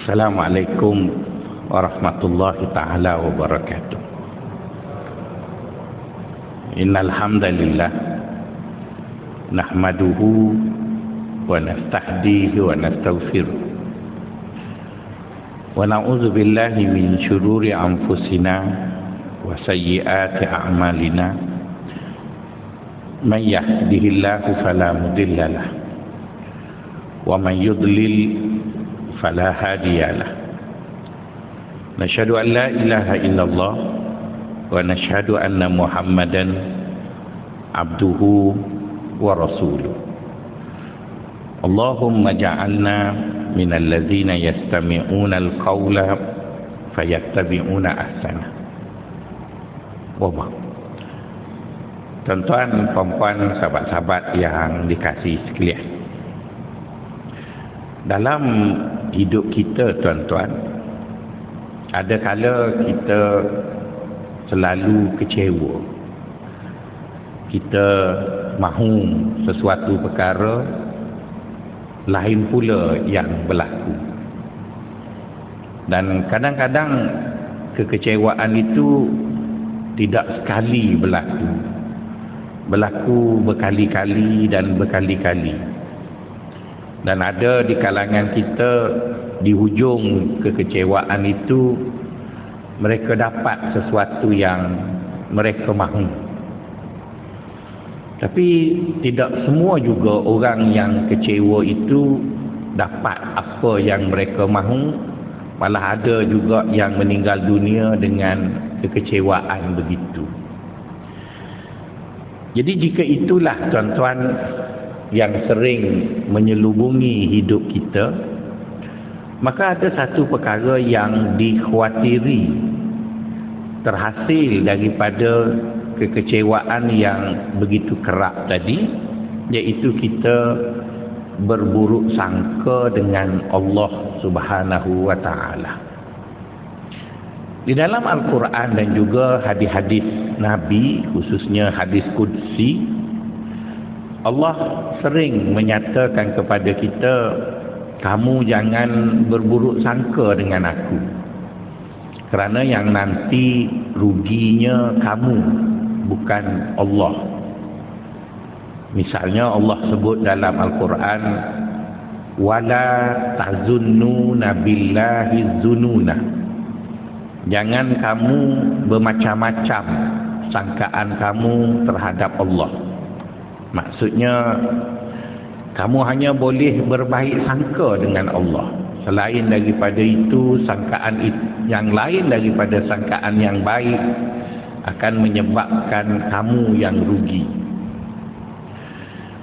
Assalamualaikum warahmatullahi ta'ala wabarakatuh. Innal hamdalillah nahmaduhu wa nasta'dihi wa nastaghfiruh wa na'udzu billahi min syururi anfusina wa sayyiati a'malina. Man yahdihillahu fala mudilla lahu wa man yudlil fala hadiyalah. Nashhadu an la ilaha illallah wa nashhadu anna Muhammadan abduhu wa rasuluh. Allahumma ja'alna minal ladzina yastami'una al-qawla fayattabi'una ahsana. Wabah. Tuan-tuan, puan-puan, sahabat-sahabat yang dikasihi sekalian, dalam hidup kita, tuan-tuan, ada kala kita selalu kecewa. Kita mahu sesuatu perkara lain pula yang berlaku. Dan kadang-kadang kekecewaan itu tidak sekali berlaku berkali-kali dan berkali-kali. Dan ada di kalangan kita, di hujung kekecewaan itu, mereka dapat sesuatu yang mereka mahu. Tapi tidak semua juga orang yang kecewa itu dapat apa yang mereka mahu. Malah ada juga yang meninggal dunia dengan kekecewaan begitu. Jadi jika itulah, tuan-tuan, yang sering menyelubungi hidup kita, maka ada satu perkara yang dikhawatiri terhasil daripada kekecewaan yang begitu kerap tadi, iaitu kita berburuk sangka dengan Allah Subhanahu wa ta'ala. Di dalam Al-Quran dan juga hadis-hadis Nabi, khususnya hadis Qudsi, Allah sering menyatakan kepada kita, kamu jangan berburuk sangka dengan aku, kerana yang nanti ruginya kamu, bukan Allah. Misalnya Allah sebut dalam Al-Quran, wala tazunnuna billahi zununa, jangan kamu bermacam-macam sangkaan kamu terhadap Allah. Maksudnya, kamu hanya boleh berbaik sangka dengan Allah. Selain daripada itu, sangkaan yang lain daripada sangkaan yang baik akan menyebabkan kamu yang rugi.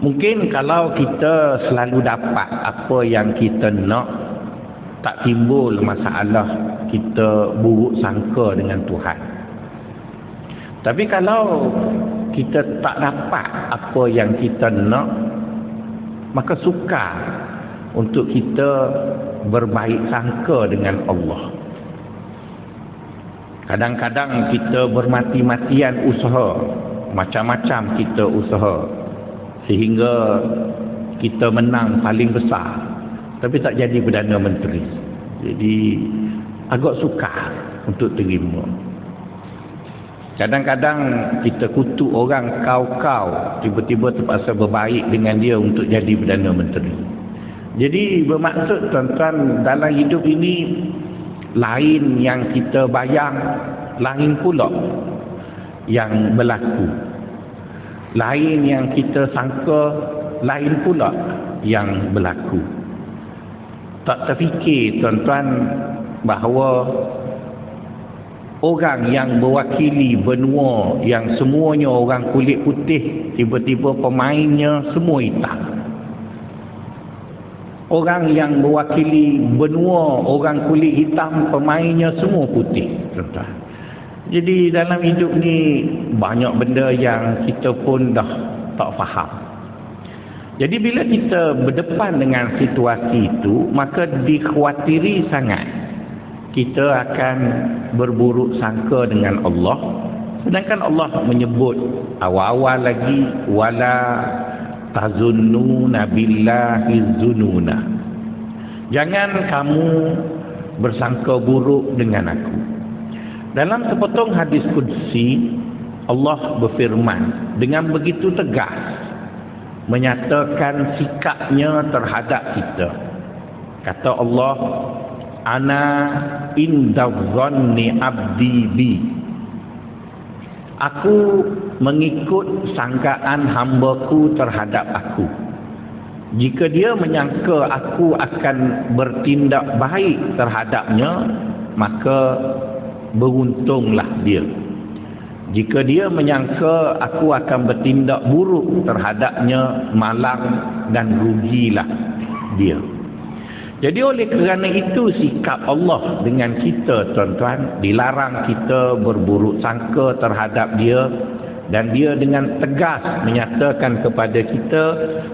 Mungkin kalau kita selalu dapat apa yang kita nak, tak timbul masalah kita buruk sangka dengan Tuhan. Tapi kalau kita tak dapat apa yang kita nak, maka sukar untuk kita berbaik sangka dengan Allah. Kadang-kadang kita bermati-matian usaha, macam-macam kita usaha, sehingga kita menang paling besar, tapi tak jadi Perdana Menteri. Jadi agak sukar untuk terima. Kadang-kadang kita kutuk orang kau-kau, tiba-tiba terpaksa berbaik dengan dia untuk jadi Perdana Menteri. Jadi bermaksud, tuan-tuan, dalam hidup ini, lain yang kita bayang, lain pula yang berlaku. Lain yang kita sangka, lain pula yang berlaku. Tak terfikir, tuan-tuan, bahawa orang yang mewakili benua yang semuanya orang kulit putih, tiba-tiba pemainnya semua hitam. Orang yang mewakili benua orang kulit hitam, pemainnya semua putih, tuan-tuan. Jadi dalam hidup ni banyak benda yang kita pun dah tak faham. Jadi bila kita berdepan dengan situasi itu, maka dikhawatiri sangat kita akan berburuk sangka dengan Allah. Sedangkan Allah menyebut awal-awal lagi, wala tazunnuna billahi zununa. Jangan kamu bersangka buruk dengan aku. Dalam sepotong hadis qudsi, Allah berfirman dengan begitu tegas menyatakan sikapnya terhadap kita. Kata Allah, ana inda dhanni abdi bi. Aku mengikut sangkaan hambaku terhadap aku. Jika dia menyangka aku akan bertindak baik terhadapnya, maka beruntunglah dia. Jika dia menyangka aku akan bertindak buruk terhadapnya, malang dan rugilah dia. Jadi oleh kerana itu sikap Allah dengan kita, tuan-tuan, dilarang kita berburuk sangka terhadap dia, dan dia dengan tegas menyatakan kepada kita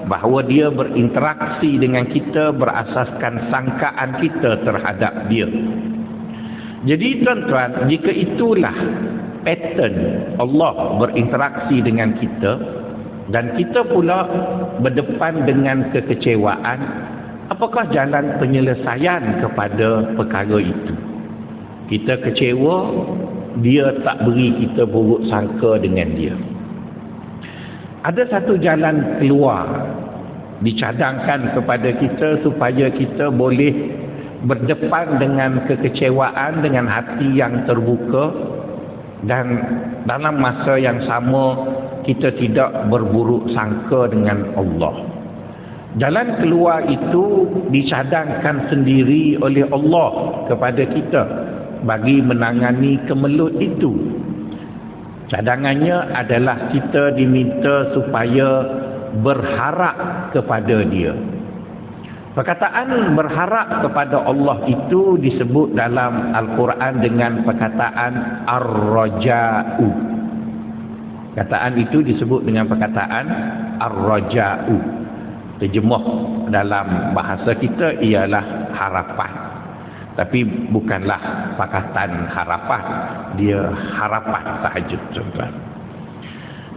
bahawa dia berinteraksi dengan kita berasaskan sangkaan kita terhadap dia. Jadi tuan-tuan, jika itulah pattern Allah berinteraksi dengan kita, dan kita pula berdepan dengan kekecewaan, apakah jalan penyelesaian kepada perkara itu? Kita kecewa, dia tak beri kita buruk sangka dengan dia. Ada satu jalan keluar dicadangkan kepada kita supaya kita boleh berdepan dengan kekecewaan dengan hati yang terbuka, dan dalam masa yang sama kita tidak berburuk sangka dengan Allah. Jalan keluar itu dicadangkan sendiri oleh Allah kepada kita bagi menangani kemelut itu. Cadangannya adalah kita diminta supaya berharap kepada dia. Perkataan berharap kepada Allah itu disebut dalam Al-Quran dengan perkataan ar-raja'u. Perkataan itu disebut dengan perkataan ar-raja'u. Terjemah dalam bahasa kita ialah harapan. Tapi bukanlah pakatan harapan, dia harapan sahaja, tuan-tuan.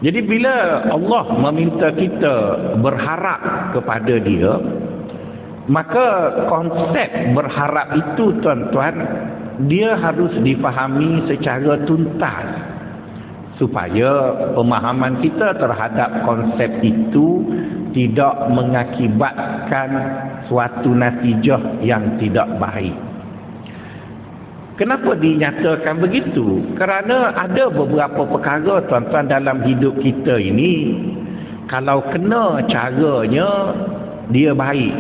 Jadi bila Allah meminta kita berharap kepada dia, maka konsep berharap itu, tuan-tuan, dia harus difahami secara tuntas supaya pemahaman kita terhadap konsep itu tidak mengakibatkan suatu natijah yang tidak baik. Kenapa dinyatakan begitu? Kerana ada beberapa perkara, tuan-tuan, dalam hidup kita ini, kalau kena caranya dia baik,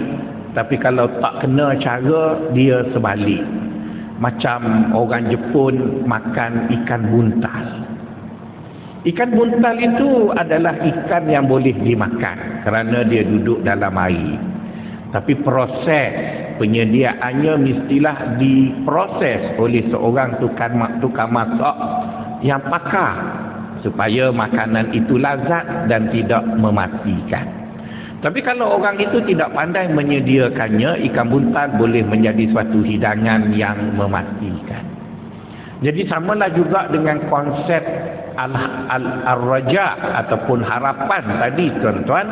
tapi kalau tak kena cara dia sebalik. Macam orang Jepun makan ikan buntal. Ikan buntal itu adalah ikan yang boleh dimakan kerana dia duduk dalam air. Tapi proses penyediaannya mestilah diproses oleh seorang tukang masak yang pakar supaya makanan itu lazat dan tidak mematikan. Tapi kalau orang itu tidak pandai menyediakannya, ikan buntal boleh menjadi suatu hidangan yang mematikan. Jadi samalah juga dengan konsep al-raja ataupun harapan tadi, tuan-tuan.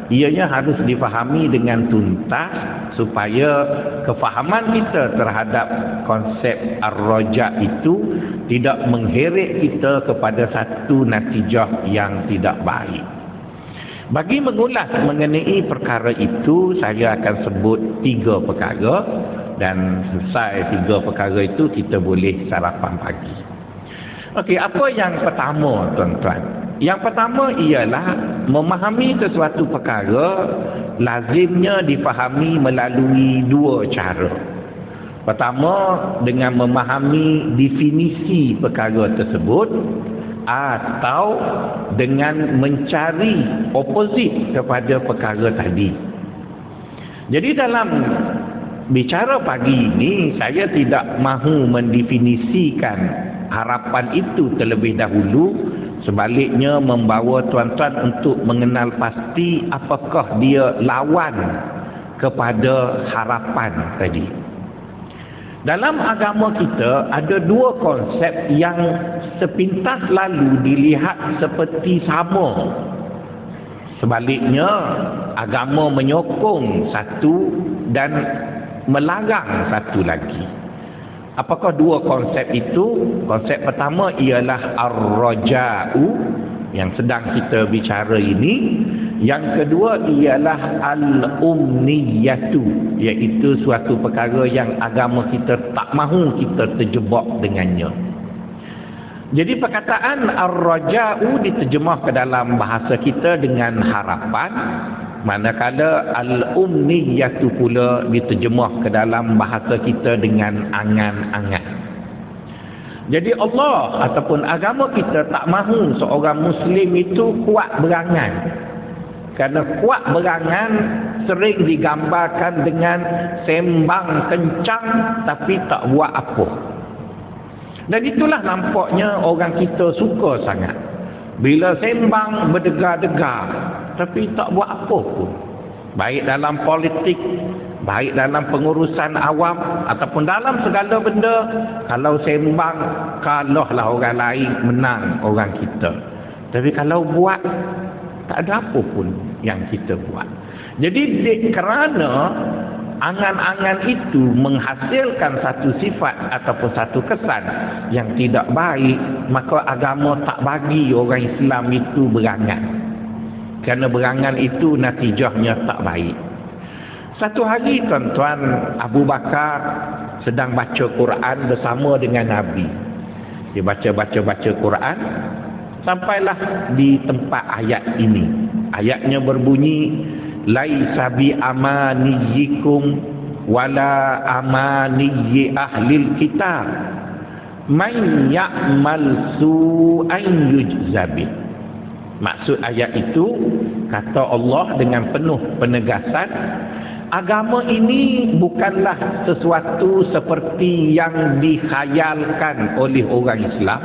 Ianya harus difahami dengan tuntas supaya kefahaman kita terhadap konsep ar-raja itu tidak mengheret kita kepada satu natijah yang tidak baik. Bagi mengulas mengenai perkara itu, saya akan sebut 3 perkara, dan selesai 3 perkara itu kita boleh sarapan pagi. Okey, apa yang pertama, tuan-tuan? Yang pertama ialah memahami sesuatu perkara lazimnya difahami melalui 2 cara. Pertama, dengan memahami definisi perkara tersebut, atau dengan mencari oposit kepada perkara tadi. Jadi dalam bicara pagi ini, saya tidak mahu mendefinisikan harapan itu terlebih dahulu, sebaliknya membawa tuan-tuan untuk mengenal pasti apakah dia lawan kepada harapan tadi. Dalam agama kita ada 2 konsep yang sepintas lalu dilihat seperti sama. Sebaliknya, agama menyokong satu dan melarang satu lagi. Apakah dua konsep itu? Konsep pertama ialah ar-raja'u yang sedang kita bicara ini. Yang kedua ialah al-umniyatu, iaitu suatu perkara yang agama kita tak mahu kita terjebak dengannya. Jadi perkataan ar-raja'u diterjemah ke dalam bahasa kita dengan harapan, manakala al-umniyatu pula diterjemah ke dalam bahasa kita dengan angan-angan. Jadi Allah ataupun agama kita tak mahu seorang Muslim itu kuat berangan. Kerana kuat berangan sering digambarkan dengan sembang kencang tapi tak buat apa. Dan itulah nampaknya orang kita suka sangat. Bila sembang berdegar-degar tapi tak buat apa pun. Baik dalam politik, baik dalam pengurusan awam ataupun dalam segala benda, kalau sembang kalahlah orang lain, menang orang kita. Tapi kalau buat, tak ada apa pun yang kita buat. Jadi kerana angan-angan itu menghasilkan satu sifat ataupun satu kesan yang tidak baik, maka agama tak bagi orang Islam itu berangan. Kerana berangan itu natijahnya tak baik. Satu hari tuan-tuan, Abu Bakar sedang baca Quran bersama dengan Nabi. Dia baca Quran, sampailah di tempat ayat ini. Ayatnya berbunyi, laisa bi amaniyikum wala amaniyi ahlil kitab man ya'mal su'an yujzabih. Maksud ayat itu, kata Allah dengan penuh penegasan, agama ini bukanlah sesuatu seperti yang dikhayalkan oleh orang Islam,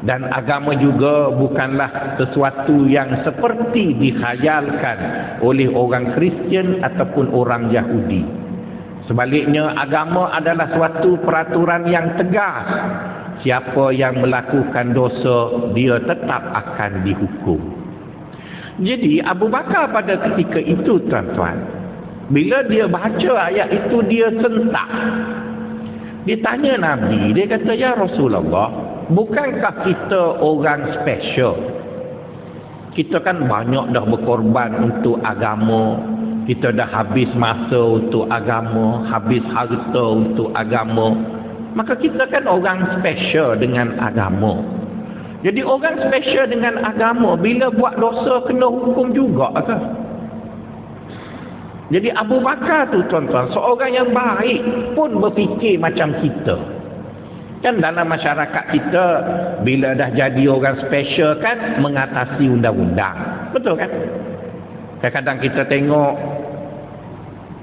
dan agama juga bukanlah sesuatu yang seperti dikhayalkan oleh orang Kristian ataupun orang Yahudi. Sebaliknya, agama adalah suatu peraturan yang tegas. Siapa yang melakukan dosa, dia tetap akan dihukum. Jadi Abu Bakar pada ketika itu tuan-tuan, bila dia baca ayat itu, dia sentak. Dia tanya Nabi, dia kata, ya Rasulullah, bukankah kita orang special? Kita kan banyak dah berkorban untuk agama. Kita dah habis masa untuk agama, habis harta untuk agama. Maka kita kan orang special dengan agama. Jadi orang special dengan agama, bila buat dosa kena hukum juga ke? Jadi Abu Bakar tu tuan-tuan, seorang yang baik pun berfikir macam kita. Kan dalam masyarakat kita, bila dah jadi orang special kan mengatasi undang-undang. Betul kan? Kadang-kadang kita tengok,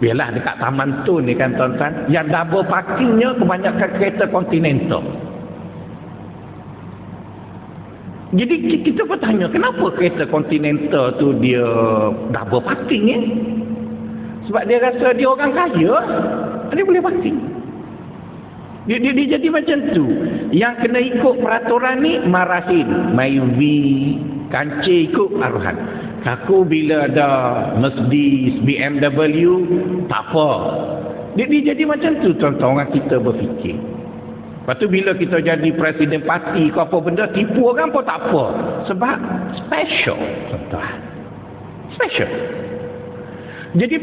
biarlah dekat Taman Tun ni kan tuan-tuan, yang double parkingnya kebanyakan kereta Continental. Jadi kita bertanya, kenapa kereta Continental tu dia double parking ni? Sebab dia rasa dia orang kaya, dia boleh parking. Dia jadi macam tu. Yang kena ikut peraturan ni marahin, Myvi, kancing ikut arahan. Aku bila ada Mercedes, BMW, tak apa. Dia jadi macam tu tuan-tuan, orang kita berfikir. Lepas tu bila kita jadi presiden parti ke apa benda, tipu orang pun tak apa. Sebab special tuan-tuan. Special. Jadi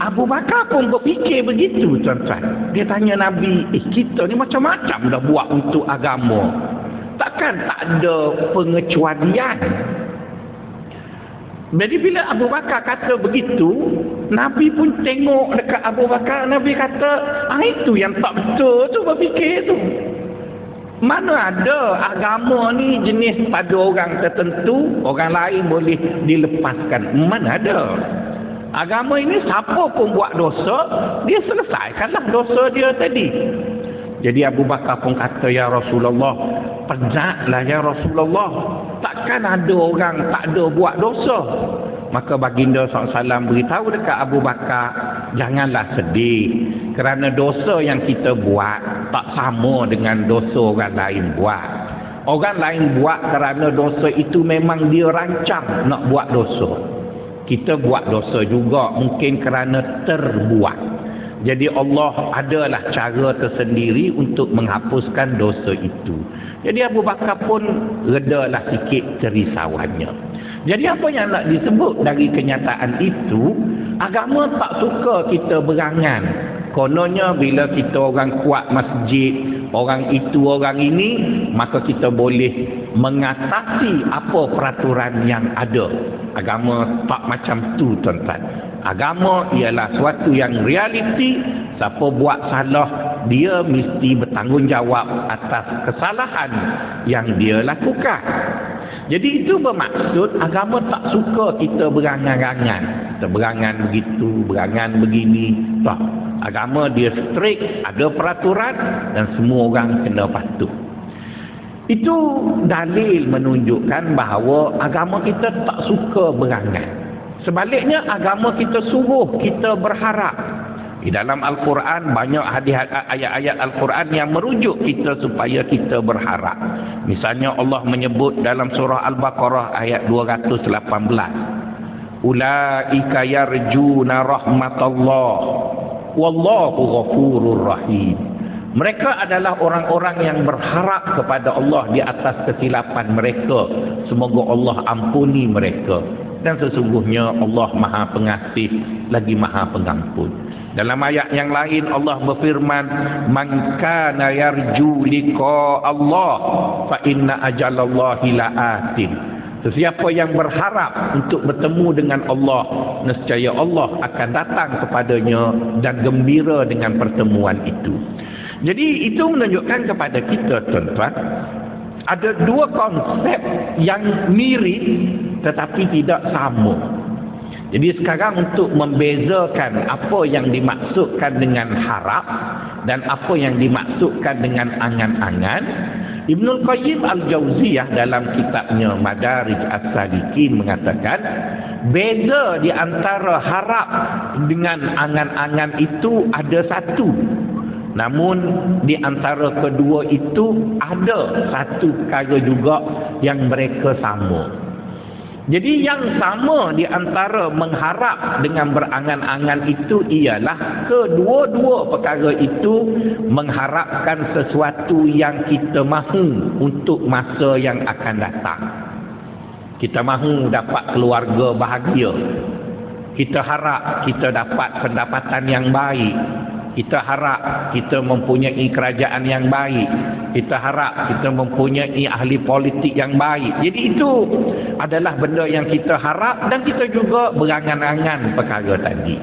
Abu Bakar pun berfikir begitu tuan-tuan. Dia tanya Nabi, kita ni macam-macam dah buat untuk agama. Takkan tak ada pengecualian? Jadi bila Abu Bakar kata begitu, Nabi pun tengok dekat Abu Bakar. Nabi kata, itu yang tak betul tu berfikir tu. Mana ada agama ni jenis pada orang tertentu, orang lain boleh dilepaskan. Mana ada. Agama ini siapa pun buat dosa, dia selesaikanlah dosa dia tadi. Jadi Abu Bakar pun kata, ya Rasulullah, penatlah ya Rasulullah, takkan ada orang tak ada buat dosa. Maka baginda SAW beritahu dekat Abu Bakar, janganlah sedih, kerana dosa yang kita buat tak sama dengan dosa orang lain buat. Orang lain buat kerana dosa itu memang dia rancang nak buat dosa. Kita buat dosa juga mungkin kerana terbuat. Jadi Allah adalah cara tersendiri untuk menghapuskan dosa itu. Jadi Abu Bakar pun redalah sikit kerisauannya. Jadi apa yang nak disebut dari kenyataan itu, agama tak suka kita berangan. Kononnya bila kita orang kuat masjid, orang itu orang ini, maka kita boleh mengatasi apa peraturan yang ada. Agama tak macam tu, tuan-tuan. Agama ialah suatu yang realiti. Siapa buat salah, dia mesti bertanggungjawab atas kesalahan yang dia lakukan. Jadi itu bermaksud agama tak suka kita berangan-angan. Kita berangan begitu, berangan begini. Tak. Agama dia strict, ada peraturan dan semua orang kena patuh. Itu dalil menunjukkan bahawa agama kita tak suka berangan. Sebaliknya agama kita suruh kita berharap. Di dalam Al-Quran banyak ayat-ayat Al-Quran yang merujuk kita supaya kita berharap. Misalnya Allah menyebut dalam surah Al-Baqarah ayat 218. Ulaika yarjuna rahmatallah wallahu ghafurur rahim. Mereka adalah orang-orang yang berharap kepada Allah di atas kesilapan mereka. Semoga Allah ampuni mereka. Dan sesungguhnya Allah Maha Pengasih lagi Maha Pengampun. Dalam ayat yang lain Allah berfirman, "Man kana yarju liqa Allah fa inna ajalallahi la'atin." Sesiapa yang berharap untuk bertemu dengan Allah, nescaya Allah akan datang kepadanya dan gembira dengan pertemuan itu. Jadi itu menunjukkan kepada kita, tuan-tuan, ada dua konsep yang mirip tetapi tidak sama. Jadi sekarang untuk membezakan apa yang dimaksudkan dengan harap dan apa yang dimaksudkan dengan angan-angan, Ibnul Qayyim Al-Jauziyah dalam kitabnya Madarij As-Salikin mengatakan, beza di antara harap dengan angan-angan itu ada satu. Namun di antara kedua itu ada satu perkara juga yang mereka sama. Jadi yang sama di antara mengharap dengan berangan-angan itu ialah kedua-dua perkara itu mengharapkan sesuatu yang kita mahu untuk masa yang akan datang. Kita mahu dapat keluarga bahagia. Kita harap kita dapat pendapatan yang baik. Kita harap kita mempunyai kerajaan yang baik. Kita harap kita mempunyai ahli politik yang baik. Jadi itu adalah benda yang kita harap dan kita juga berangan-angan perkara tadi.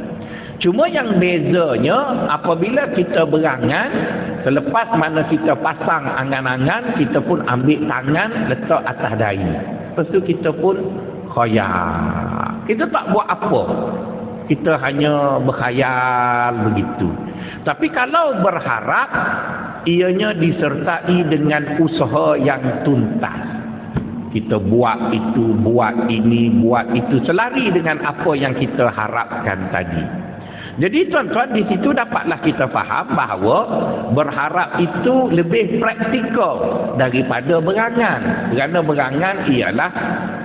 Cuma yang bezanya apabila kita berangan, selepas mana kita pasang angan-angan, kita pun ambil tangan letak atas dahi. Lepas tu kita pun khayal. Kita tak buat apa. Kita hanya berkhayal begitu. Tapi kalau berharap, ianya disertai dengan usaha yang tuntas. Kita buat itu, buat ini, buat itu, selari dengan apa yang kita harapkan tadi. Jadi tuan-tuan, di situ dapatlah kita faham bahawa berharap itu lebih praktikal daripada berangan. Kerana berangan ialah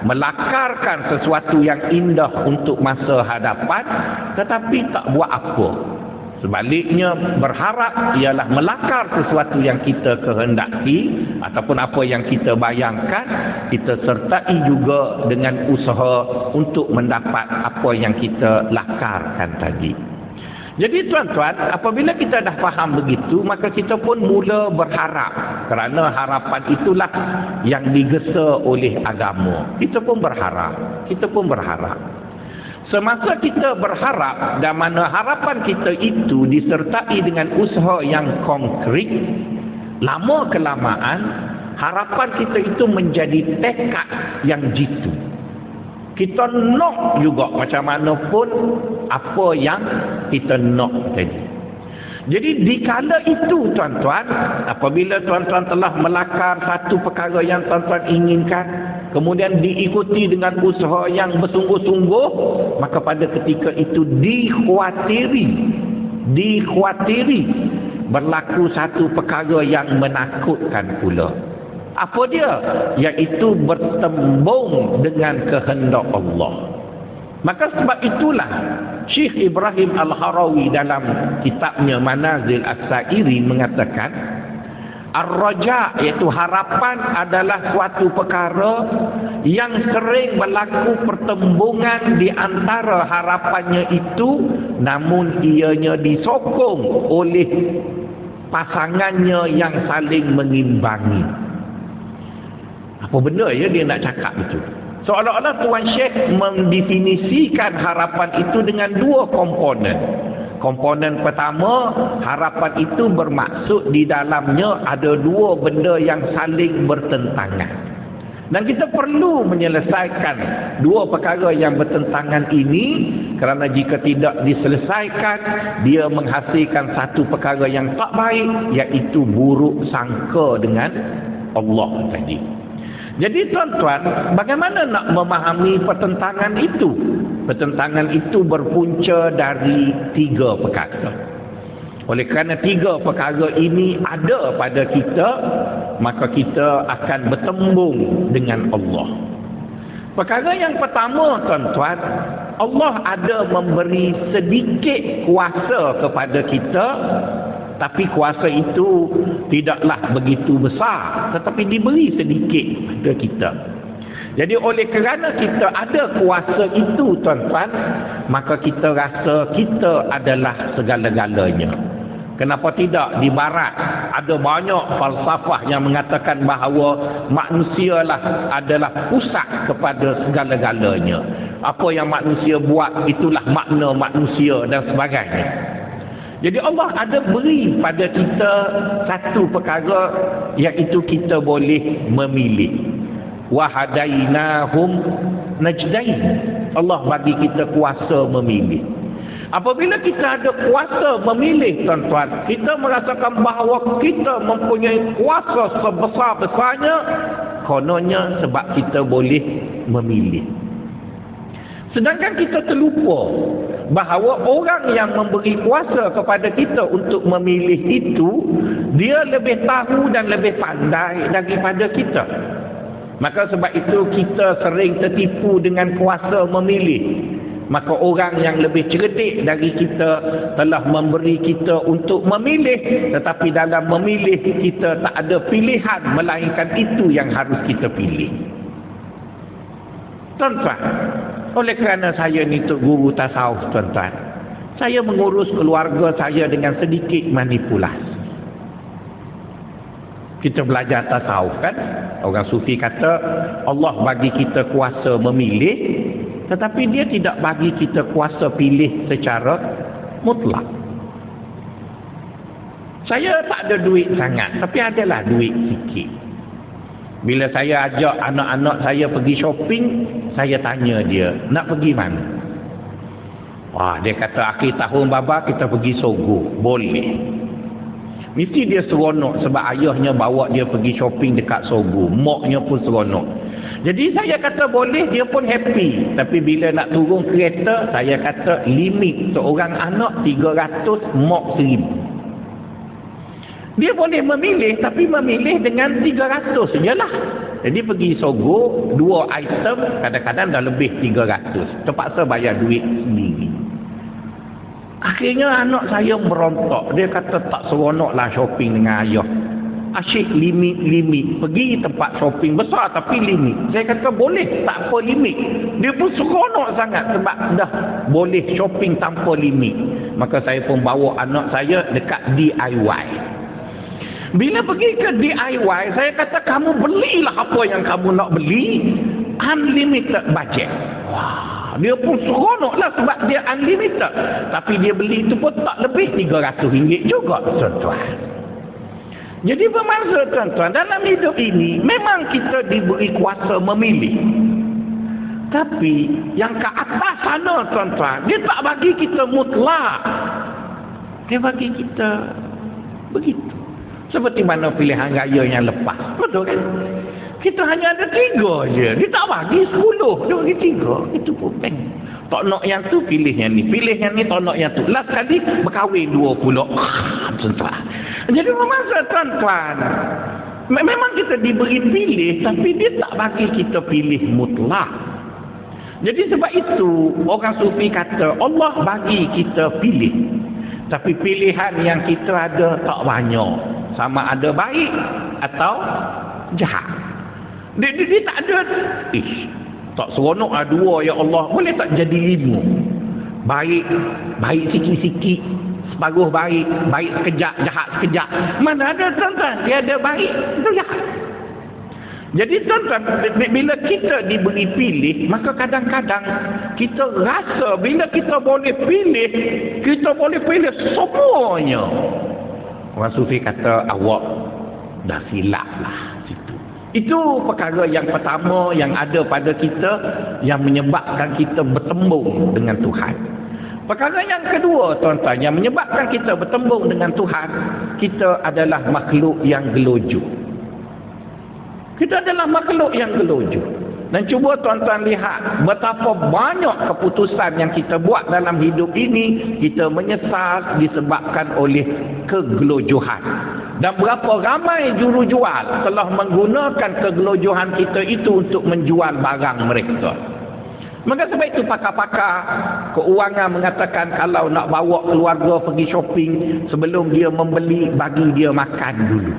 melakarkan sesuatu yang indah untuk masa hadapan tetapi tak buat apa. Sebaliknya, berharap ialah melakar sesuatu yang kita kehendaki ataupun apa yang kita bayangkan, kita sertai juga dengan usaha untuk mendapat apa yang kita lakarkan tadi. Jadi tuan-tuan, apabila kita dah faham begitu, maka kita pun mula berharap. Kerana harapan itulah yang digesa oleh agama. Kita pun berharap. Kita pun berharap. Semasa kita berharap dan mana harapan kita itu disertai dengan usaha yang konkret, lama kelamaan harapan kita itu menjadi tekad yang jitu. Kita nak juga macam mana pun apa yang kita nak tadi. Jadi di kala itu tuan-tuan, apabila tuan-tuan telah melakar satu perkara yang tuan-tuan inginkan, kemudian diikuti dengan usaha yang bersungguh-sungguh, maka pada ketika itu dikhawatiri berlaku satu perkara yang menakutkan pula. Apa dia? Iaitu bertembung dengan kehendak Allah. Maka sebab itulah Syekh Ibrahim Al-Harawi dalam kitabnya Manazil As-Sairi mengatakan ar-raja, iaitu harapan, adalah suatu perkara yang sering berlaku pertembungan di antara harapannya itu, namun ianya disokong oleh pasangannya yang saling mengimbangi. Apa benda ya dia nak cakap itu? Seolah-olah Tuan Syekh mendefinisikan harapan itu dengan dua komponen. Komponen pertama, harapan itu bermaksud di dalamnya ada dua benda yang saling bertentangan. Dan kita perlu menyelesaikan dua perkara yang bertentangan ini, kerana jika tidak diselesaikan, dia menghasilkan satu perkara yang tak baik, iaitu buruk sangka dengan Allah tadi. Jadi tuan-tuan, bagaimana nak memahami pertentangan itu? Pertentangan itu berpunca dari tiga perkara. Oleh kerana tiga perkara ini ada pada kita, maka kita akan bertembung dengan Allah. Perkara yang pertama tuan-tuan, Allah ada memberi sedikit kuasa kepada kita, tapi kuasa itu tidaklah begitu besar, tetapi diberi sedikit pada kita. Jadi oleh kerana kita ada kuasa itu tuan-tuan, maka kita rasa kita adalah segala-galanya. Kenapa tidak? Di barat ada banyak falsafah yang mengatakan bahawa manusialah adalah pusat kepada segala-galanya. Apa yang manusia buat itulah makna manusia dan sebagainya. Jadi Allah ada beri pada kita satu perkara, iaitu kita boleh memilih. Wa hadainahum najdain. Allah bagi kita kuasa memilih. Apabila kita ada kuasa memilih tuan-tuan, kita merasakan bahawa kita mempunyai kuasa sebesar-besarnya, kononnya sebab kita boleh memilih. Sedangkan kita terlupa bahawa orang yang memberi kuasa kepada kita untuk memilih itu, dia lebih tahu dan lebih pandai daripada kita. Maka sebab itu kita sering tertipu dengan kuasa memilih. Maka orang yang lebih cerdik dari kita telah memberi kita untuk memilih, tetapi dalam memilih kita tak ada pilihan melainkan itu yang harus kita pilih. Tuan-tuan, oleh kerana saya ni guru tasawuf tuan-tuan, saya mengurus keluarga saya dengan sedikit manipulasi. Kita belajar tasawuf kan, orang sufi kata Allah bagi kita kuasa memilih, tetapi dia tidak bagi kita kuasa pilih secara mutlak. Saya tak ada duit sangat, tapi adalah duit sikit. Bila saya ajak anak-anak saya pergi shopping, saya tanya dia, nak pergi mana? Wah, dia kata akhir tahun baba kita pergi Sogo. Boleh. Mesti dia seronok sebab ayahnya bawa dia pergi shopping dekat Sogo. Moknya pun seronok. Jadi saya kata boleh, dia pun happy. Tapi bila nak turun kereta, saya kata limit seorang anak 300, mok 1000. Dia boleh memilih, tapi memilih dengan 300 sajalah. Jadi pergi Sogo, 2 item, kadang-kadang dah lebih 300. Terpaksa bayar duit sendiri. Akhirnya anak saya merontok. Dia kata tak seronoklah shopping dengan ayah. Asyik limit. Pergi tempat shopping besar tapi limit. Saya kata boleh, tak apa limit. Dia pun seronok sangat sebab dah boleh shopping tanpa limit. Maka saya pun bawa anak saya dekat DIY. Bila pergi ke DIY, saya kata kamu belilah apa yang kamu nak beli, unlimited budget. Wah, dia pun seronoklah sebab dia unlimited. Tapi dia beli itu pun tak lebih RM300 juga, tuan-tuan. Jadi bermaksud tuan-tuan, dalam hidup ini memang kita diberi kuasa memilih. Tapi yang ke atas sana tuan-tuan, dia tak bagi kita mutlak. Dia bagi kita begitu. Seperti mana pilihan raya yang lepas. Betul kan? Kita hanya ada 3 je. Dia tak bagi 10. Dia bagi 3. Itu pun bank. Tak nak yang tu, pilih yang ni. Pilih yang ni, tak nak yang tu. Last kali berkahwin 2 pula. Tuan-tuan. Jadi bermaksud tuan-tuan, memang kita diberi pilih, tapi dia tak bagi kita pilih mutlak. Jadi sebab itu orang sufi kata Allah bagi kita pilih. Tapi pilihan yang kita ada tak banyak. Sama ada baik atau jahat. Dia tak ada. Tak seronok lah dua ya Allah. Boleh tak jadi 5? Baik sikit-sikit. Separuh baik. Baik sekejap, jahat sekejap. Mana ada tuan-tuan? Dia ada baik, itu jahat. Jadi tuan-tuan, bila kita diberi pilih, maka kadang-kadang kita rasa bila kita boleh pilih semuanya. Orang sufi kata, awak dah silap lah situ. Itu perkara yang pertama yang ada pada kita, yang menyebabkan kita bertembung dengan Tuhan. Perkara yang kedua, tuan-tuan, yang menyebabkan kita bertembung dengan Tuhan, kita adalah makhluk yang gelojo. Kita adalah makhluk yang gelojo. Dan cuba tuan-tuan lihat betapa banyak keputusan yang kita buat dalam hidup ini, kita menyesal disebabkan oleh kegelojohan. Dan berapa ramai juru jual telah menggunakan kegelojohan kita itu untuk menjual barang mereka. Maka sebab itu pakar-pakar keuangan mengatakan kalau nak bawa keluarga pergi shopping, sebelum dia membeli, bagi dia makan dulu.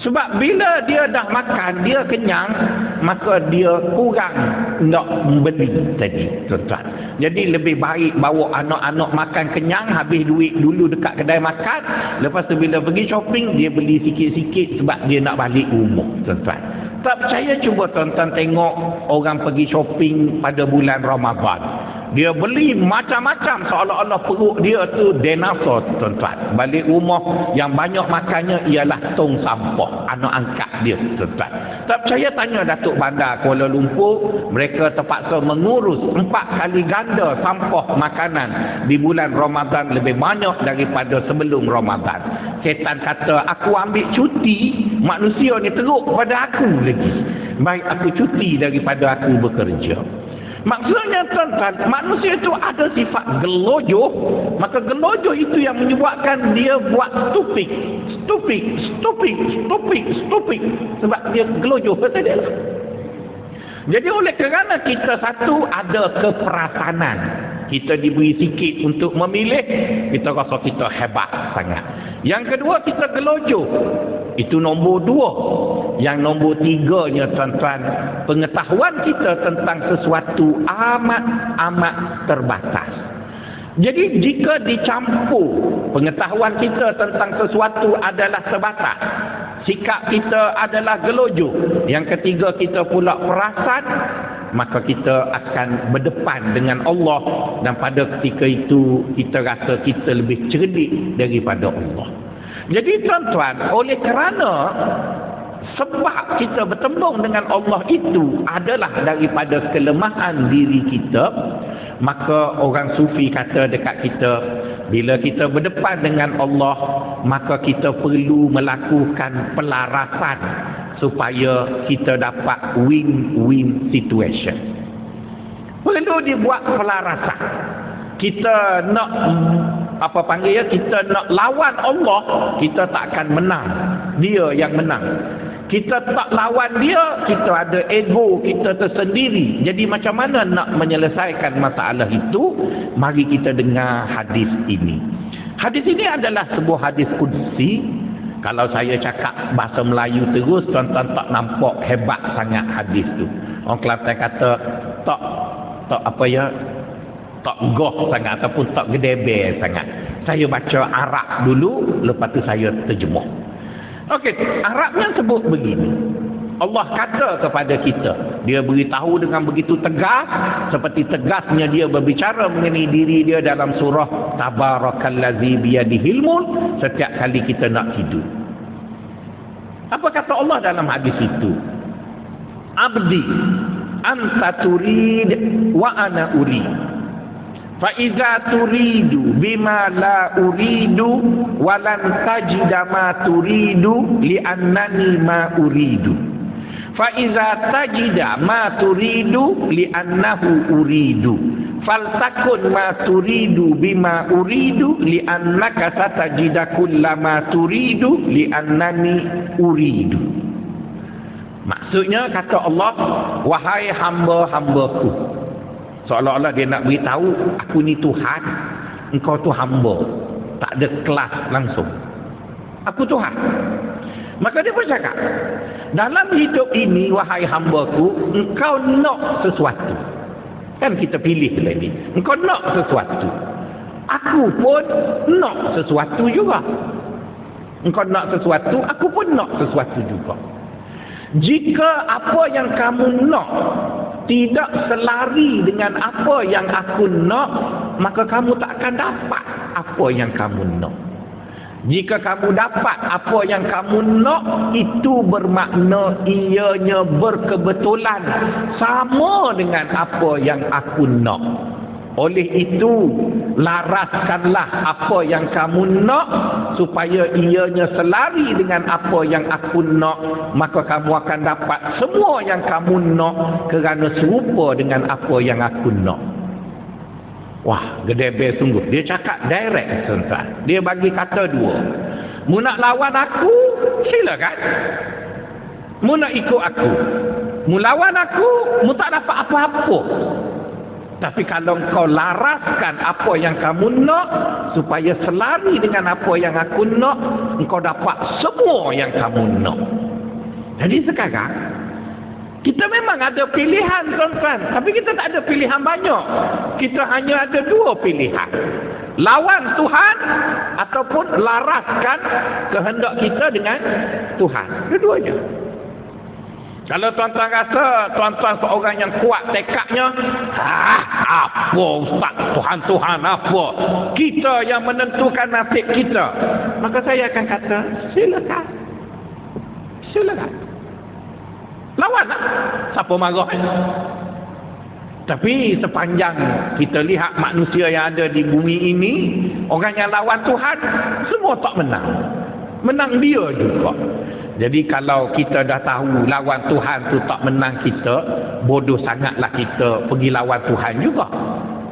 Sebab bila dia dah makan, dia kenyang, maka dia kurang nak membeli tadi, tuan-tuan. Jadi lebih baik bawa anak-anak makan kenyang, habis duit dulu dekat kedai makan. Lepas tu bila pergi shopping, dia beli sikit-sikit sebab dia nak balik rumah, tuan-tuan. Tak percaya, cuba tuan-tuan tengok orang pergi shopping pada bulan Ramadan. Dia beli macam-macam seolah-olah perut dia tu dinosaur, tuan-tuan. Balik rumah yang banyak makannya ialah tong sampah, anak angkat dia, tuan-tuan. Tak percaya, tanya Datuk Bandar Kuala Lumpur, mereka terpaksa mengurus 4 kali ganda sampah makanan di bulan Ramadan, lebih banyak daripada sebelum Ramadan. Setan kata, aku ambil cuti, manusia ni teruk pada aku lagi. Baik aku cuti daripada aku bekerja. Maksudnya tuan-tuan, manusia itu ada sifat gelojoh. Maka gelojoh itu yang menyebabkan dia buat stupid. Sebab dia gelojoh, betul tak? Jadi oleh kerana kita satu ada keperasanan, kita diberi sikit untuk memilih, kita rasa kita hebat sangat. Yang kedua, kita gelojoh. Itu nombor 2. Yang nombor 3-nya, tuan-tuan, pengetahuan kita tentang sesuatu amat terbatas. Jadi jika dicampur, pengetahuan kita tentang sesuatu adalah terbatas, sikap kita adalah gelojoh, yang ketiga kita pula perasan, maka kita akan berdepan dengan Allah. Dan pada ketika itu kita rasa kita lebih cerdik daripada Allah. Jadi tuan-tuan, oleh kerana sebab kita bertembung dengan Allah itu adalah daripada kelemahan diri kita, maka orang sufi kata dekat kita, bila kita berdepan dengan Allah, maka kita perlu melakukan pelarasan supaya kita dapat win-win situation. Perlu dibuat pelarasan. Kita nak kita nak lawan Allah, kita tak akan menang. Dia yang menang. Kita tak lawan dia, kita ada ego kita tersendiri. Jadi macam mana nak menyelesaikan masalah itu? Mari kita dengar hadis ini. Hadis ini adalah sebuah hadis qudsi. Kalau saya cakap bahasa Melayu terus, tuan-tuan tak nampak hebat sangat hadis tu. Orang Kelantan kata tak goh sangat ataupun tak gedebe sangat. Saya baca Arab dulu, lepas tu saya terjemah. Okey, Arabnya sebut begini. Allah kata kepada kita, dia beritahu dengan begitu tegas, seperti tegasnya dia berbicara mengenai diri dia dalam surah Tabarakallazi biyadihil mulk setiap kali kita nak tidur. Apa kata Allah dalam hadis itu? Abdi anta turid wa ana urid. Fa iza turidu bima la uridu walan tajida ma turidu li annani ma uridu. Fa iza tajida ma turidu li annahu uridu. Faltakun ma turidu bima uridu li annaka satajida kullama turidu li annani uridu. Maksudnya kata Allah, wahai hamba-hambaku. Seolah-olah dia nak beritahu, aku ni Tuhan, engkau tu hamba. Tak ada kelas langsung. Aku Tuhan. Maka dia pun cakap, dalam hidup ini, wahai hambaku, engkau nak sesuatu. Kan kita pilih lagi. Engkau nak sesuatu. Aku pun nak sesuatu juga. Engkau nak sesuatu, aku pun nak sesuatu juga. Jika apa yang kamu nak tidak selari dengan apa yang aku nak, maka kamu tak akan dapat apa yang kamu nak. Jika kamu dapat apa yang kamu nak, itu bermakna ianya berkebetulan sama dengan apa yang aku nak. Oleh itu, laraskanlah apa yang kamu nak supaya ianya selari dengan apa yang aku nak, maka kamu akan dapat semua yang kamu nak kerana serupa dengan apa yang aku nak. Wah, gedebe sungguh. Dia cakap direct, tuan-tuan. Dia bagi kata dua. Mu nak lawan aku, silakan. Mu nak ikut aku. Mu lawan aku, mu tak dapat apa-apa. Tapi kalau kau laraskan apa yang kamu nak supaya selari dengan apa yang aku nak, engkau dapat semua yang kamu nak. Jadi sekarang kita memang ada pilihan, tuan-tuan, tapi kita tak ada pilihan banyak. Kita hanya ada dua pilihan. Lawan Tuhan ataupun laraskan kehendak kita dengan Tuhan. Kedua-duanya. Kalau tuan-tuan rasa tuan-tuan seorang yang kuat tekadnya, apa ustaz, Tuhan-Tuhan apa? Kita yang menentukan nasib kita. Maka saya akan kata, silakan. Silakan. Lawanlah. Siapa marah? Tapi sepanjang kita lihat manusia yang ada di bumi ini, orang yang lawan Tuhan, semua tak menang. Menang dia juga. Jadi kalau kita dah tahu lawan Tuhan tu tak menang kita, bodoh sangatlah kita pergi lawan Tuhan juga.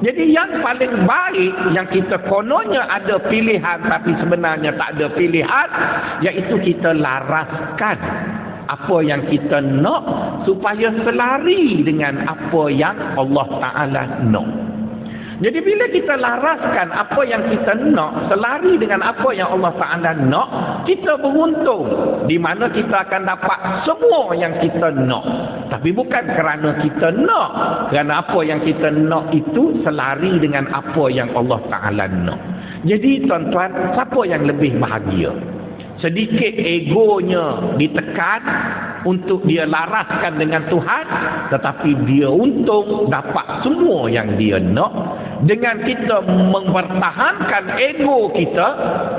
Jadi yang paling baik yang kita kononnya ada pilihan tapi sebenarnya tak ada pilihan, iaitu kita laraskan apa yang kita nak supaya selari dengan apa yang Allah Ta'ala nak. Jadi bila kita laraskan apa yang kita nak selari dengan apa yang Allah Ta'ala nak, kita beruntung di mana kita akan dapat semua yang kita nak. Tapi bukan kerana kita nak, kerana apa yang kita nak itu selari dengan apa yang Allah Ta'ala nak. Jadi tuan-tuan, siapa yang lebih bahagia? Sedikit egonya ditekan untuk dia laraskan dengan Tuhan, tetapi dia untung dapat semua yang dia nak. Dengan kita mempertahankan ego kita,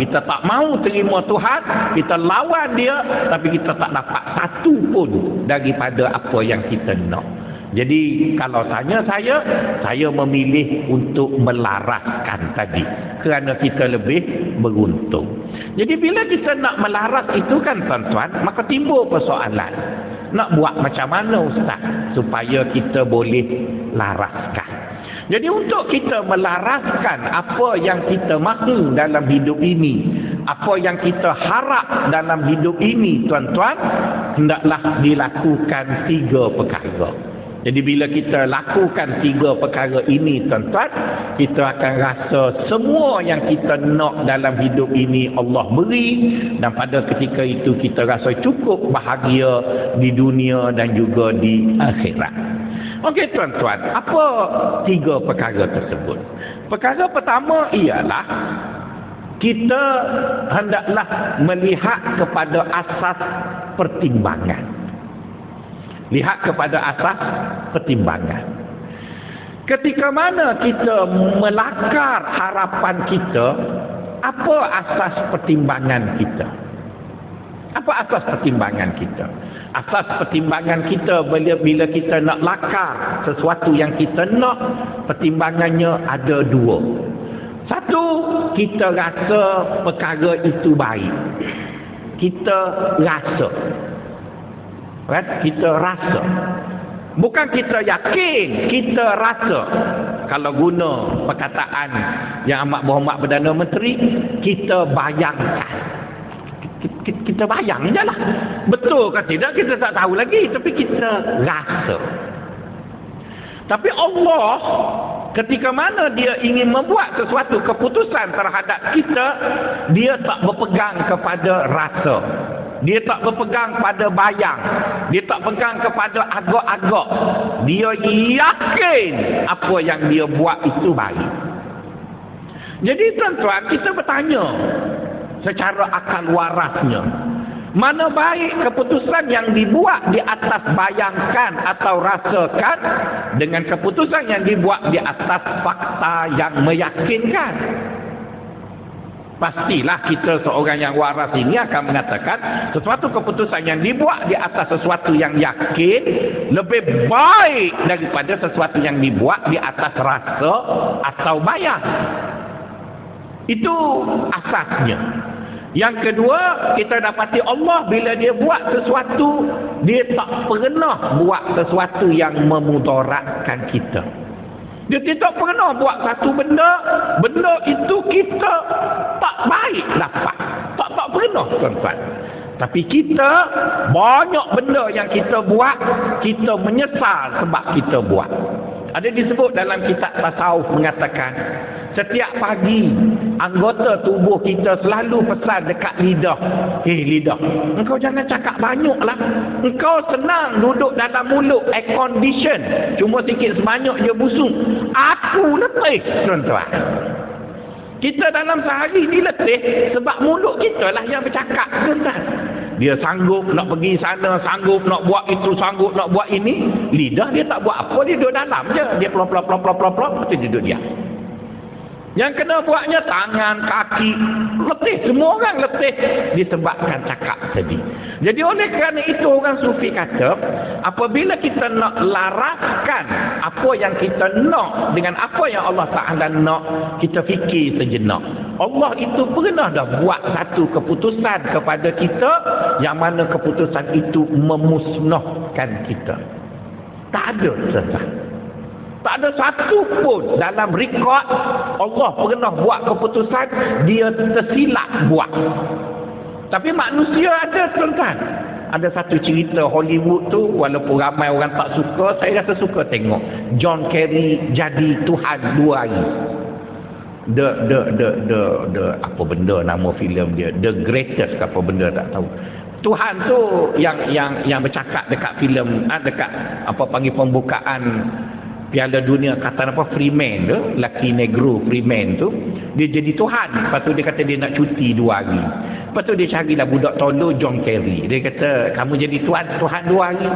kita tak mau terima Tuhan, kita lawan dia, tapi kita tak dapat satu pun daripada apa yang kita nak. Jadi kalau tanya saya memilih untuk melaraskan tadi kerana kita lebih beruntung. Jadi bila kita nak melaras itu kan tuan-tuan, maka timbul persoalan. Nak buat macam mana ustaz supaya kita boleh laraskan? Jadi untuk kita melaraskan apa yang kita mahu dalam hidup ini, apa yang kita harap dalam hidup ini, tuan-tuan, hendaklah dilakukan 3 perkara. Jadi bila kita lakukan 3 perkara ini, tuan-tuan, kita akan rasa semua yang kita nak dalam hidup ini Allah beri, dan pada ketika itu kita rasa cukup bahagia di dunia dan juga di akhirat. Okey tuan-tuan, apa 3 perkara tersebut? Perkara pertama ialah kita hendaklah melihat kepada asas pertimbangan. Lihat kepada asas pertimbangan. Ketika mana kita melakar harapan kita, apa asas pertimbangan kita? Apa asas pertimbangan kita? Asas pertimbangan kita bila kita nak lakar sesuatu yang kita nak, pertimbangannya ada 2. Satu, kita rasa perkara itu baik. Kita rasa. Kan? Kita rasa. Bukan kita yakin, kita rasa. Kalau guna perkataan yang amat berhormat Perdana Menteri, kita bayangkan. Kita bayang je lah. Betul ke tidak kita tak tahu lagi, tapi kita rasa. Tapi Allah ketika mana dia ingin membuat sesuatu keputusan terhadap kita, dia tak berpegang kepada rasa, dia tak berpegang pada bayang, dia tak pegang kepada agak-agak. Dia yakin apa yang dia buat itu baik. Jadi tuan-tuan, kita bertanya secara akal warasnya, mana baik keputusan yang dibuat di atas bayangkan atau rasakan dengan keputusan yang dibuat di atas fakta yang meyakinkan. Pastilah kita seorang yang waras ini akan mengatakan sesuatu keputusan yang dibuat di atas sesuatu yang yakin lebih baik daripada sesuatu yang dibuat di atas rasa atau bayang. Itu asasnya. Yang kedua, kita dapati Allah bila dia buat sesuatu, dia tak pernah buat sesuatu yang memudaratkan kita. Dia tidak pernah buat satu benda itu kita tak baik dapat. Tak pernah, tuan-tuan. Tapi kita, banyak benda yang kita buat, kita menyesal sebab kita buat. Ada disebut dalam kitab tasawuf mengatakan, setiap pagi anggota tubuh kita selalu pesan dekat lidah, lidah, engkau jangan cakap banyaklah, engkau senang duduk dalam mulut air condition, cuma sikit sebanyak je busuk. Aku letih, tuan-tuan. Kita dalam sehari ni letih sebab mulut kita lah yang bercakap, tuan-tuan. Dia sanggup nak pergi sana, sanggup nak buat itu, sanggup nak buat ini. Lidah dia tak buat apa, dia duduk dalam je. Dia plop, dia duduk diam. Yang kena buatnya tangan, kaki, letih. Semua orang letih disebabkan cakap tadi. Jadi oleh kerana itu orang sufi kata, apabila kita nak laraskan apa yang kita nak dengan apa yang Allah Ta'ala nak, kita fikir sejenak. Allah itu pernah dah buat satu keputusan kepada kita yang mana keputusan itu memusnahkan kita. Tak ada sesat. Tak ada satu pun dalam rekod Allah pernah buat keputusan dia tersilap buat. Tapi manusia ada, tuan-tuan. Ada satu cerita Hollywood tu, walaupun ramai orang tak suka, saya rasa suka tengok. John Kerry jadi Tuhan 2 hari. The apa benda nama filem dia, The Greatest apa benda tak tahu. Tuhan tu yang bercakap dekat filem, dekat apa panggil pembukaan Piala Dunia kata apa, Freeman tu, laki negro Freeman tu, dia jadi Tuhan. Lepas tu dia kata dia nak cuti 2 hari. Lepas tu dia carilah budak tolong John Kerry. Dia kata kamu jadi Tuhan 2 hari.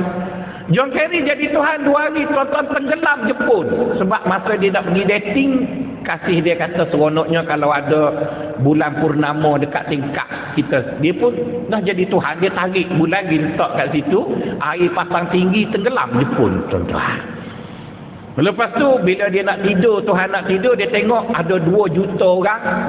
John Kerry jadi Tuhan 2 hari, tuan-tuan tenggelam Jepun. Sebab masa dia nak pergi dating, kasih dia kata seronoknya kalau ada bulan purnama dekat tingkap kita. Dia pun dah jadi Tuhan, dia tarik bulan, dia letak kat situ, air pasang tinggi, tenggelam Jepun, tuan-tuan. Lepas tu bila dia nak tidur, Tuhan nak tidur, dia tengok ada 2 juta orang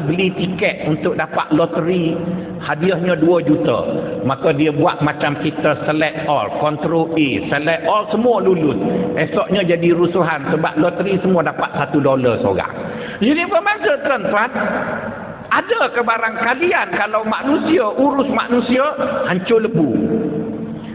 beli tiket untuk dapat loteri, hadiahnya 2 juta. Maka dia buat macam kita select all, control A, select all, semua lulus. Esoknya jadi rusuhan sebab loteri semua dapat $1 seorang. Jadi bermaksud, tuan-tuan, ada ke barang kalian kalau manusia urus manusia hancur lebu.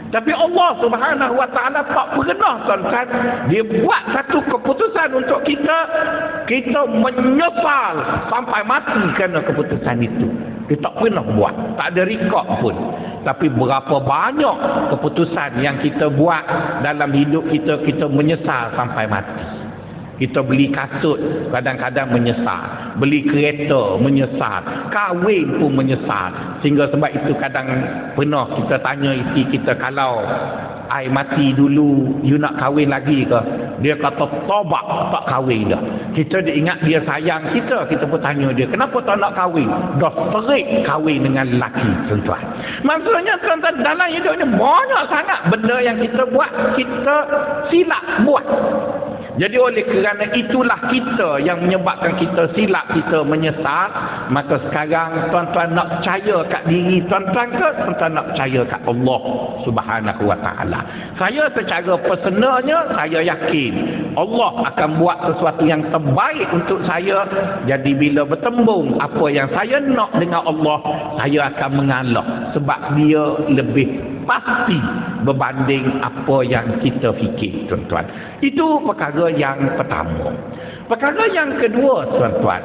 Tapi Allah Subhanahu Wa Taala tak pernah, tuan-tuan, dia buat satu keputusan untuk kita menyesal sampai mati kerana keputusan itu. Dia tak pernah buat, tak ada rekod pun. Tapi berapa banyak keputusan yang kita buat dalam hidup kita menyesal sampai mati. Kita beli kasut kadang-kadang menyesal, beli kereta menyesal, kahwin pun menyesal. Sehingga sebab itu kadang pernah kita tanya isteri kita, kalau I mati dulu, you nak kahwin lagi ke? Dia kata tobat, tak kahwin dah. Kita ingat dia sayang kita, kita pun tanya dia, kenapa tak nak kahwin? Dah terik kahwin dengan lelaki, tuan-tuan. Maksudnya, tuan-tuan, dalam hidup ni banyak sangat benda yang kita buat, kita silap buat. Jadi oleh kerana itulah kita yang menyebabkan kita silap, kita menyesal. Maka sekarang tuan-tuan nak percaya kat diri tuan-tuan ke tuan-tuan nak percaya kat Allah Subhanahu wa ta'ala? Saya secara personalnya saya yakin Allah akan buat sesuatu yang terbaik untuk saya. Jadi bila bertembung apa yang saya nak dengan Allah, saya akan mengalah sebab dia lebih pasti berbanding apa yang kita fikir, tuan-tuan. Itu perkara yang pertama. Perkara yang kedua, tuan-tuan,